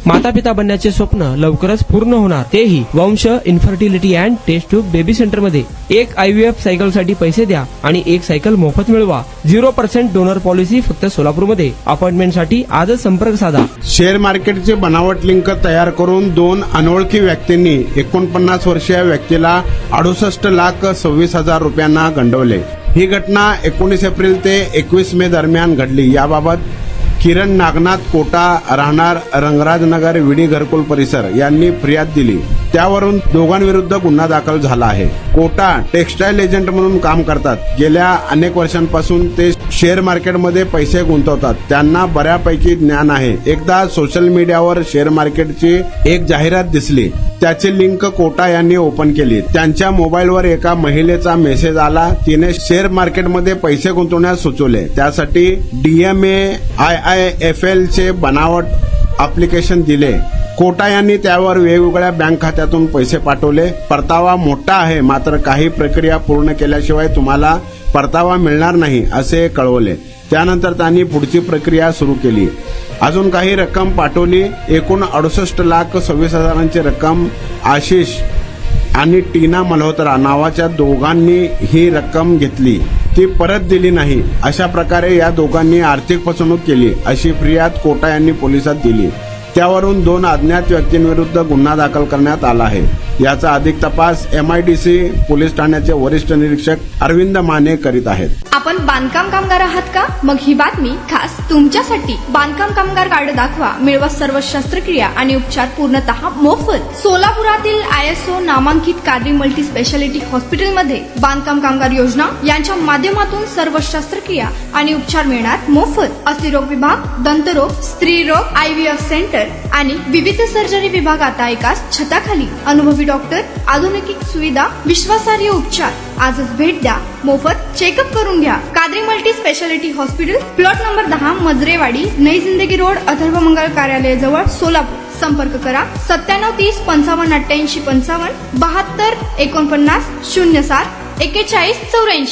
माता पिता बनण्याचे स्वप्न लवकरच पूर्ण होणार, तेही Vansh infertility and test tube baby centre मध्ये. एक IVF सायकल साठी पैसे द्या आणि एक सायकल मोफत मिळवा. 0% डोनर पॉलिसी फक्त सोलापूरमध्ये. अपॉइंटमेंट साठी आजच संपर्क साधा. शेअर मार्केटचे बनावट लिंक तयार करून 2 अनोळखी व्यक्तींनी 49 वर्षीय व्यक्तीला 68,26,000 रुपयांना गंडवले. ही घटना 19 एप्रिल ते 21 मे दरम्यान घडली. याबाबत किरण नागनाथ कोटा राहणार रंगराजनगर विडी घरकुल परिसर यांनी फिर्याद दिली. त्यावरून दोघांविरुद्ध गुन्हा दाखल झाला आहे. कोटा टेक्सटाईल एजंट म्हणून काम करतात. गेल्या अनेक वर्षांपासून ते शेअर मार्केटमध्ये पैसे गुंतवतात. त्यांना बऱ्यापैकी ज्ञान आहे. एकदा सोशल मीडियावर शेअर मार्केटची एक जाहिरात दिसली. त्याची लिंक कोटा यांनी ओपन केली. त्यांच्या मोबाईलवर एका महिलेचा मेसेज आला. तिने शेअर मार्केटमध्ये पैसे गुंतवण्यास सुचवले. त्यासाठी DMA-IIFL चे बनावट अप्लिकेशन दिले. कोटा यांनी त्यावर वेगवेगळ्या बँक खात्यातून पैसे पाठवले. परतावा मोठा आहे, मात्र काही प्रक्रिया पूर्ण केल्याशिवाय तुम्हाला परतावा मिळणार नाही असे कळवले. त्यानंतर त्यांनी पुढची प्रक्रिया सुरू केली. अजून काही रक्कम पाठवली. एकूण 68,26,000ची रक्कम आशिष आणि टीना मल्होत्रा नावाच्या दोघांनी ही रक्कम घेतली. ती परत दिली नाही. अशा प्रकारे या दोघांनी आर्थिक फसवणूक केली अशी फिर्याद कोटा यांनी पोलिसात दिली. त्यावरून 2 अज्ञात व्यक्तींविरुद्ध गुन्हा दाखल करण्यात आला आहे. याचा अधिक तपास MIDC पोलीस ठाण्याचे वरिष्ठ निरीक्षक अरविंद माने करीत आहेत. आपण बांधकाम कामगार आहात का? मग ही बातमी खास तुमच्यासाठी. बांधकाम कामगार कार्ड दाखवा, मिळवा सर्व शस्त्रक्रिया आणि उपचार पूर्णतः मोफत. सोलापुरातील ISO नामांकित कादरी मल्टी स्पेशालिटी हॉस्पिटलमध्ये बांधकाम कामगार योजना यांच्या माध्यमातून सर्व शस्त्रक्रिया आणि उपचार मिळणार मोफत. अस्थिरोग विभाग, दंतरोग, स्त्रीरोग, IVF सेंटर आणि विविध सर्जरी विभाग आता एकाच छताखाली. अनुभवी डॉक्टर, आधुनिक सुविधा, विश्वासार्ह उपचार. आजच भेट द्या. मोफत चेकअप करून घ्या. Qadri multi speciality hospital, plot number 10, Majrewadi, नई जिंदगी रोड, अथर्व मंगल कार्यालय जवळ, सोलापूर. संपर्क करा 9730 55 88 55 72 49 07 41 84.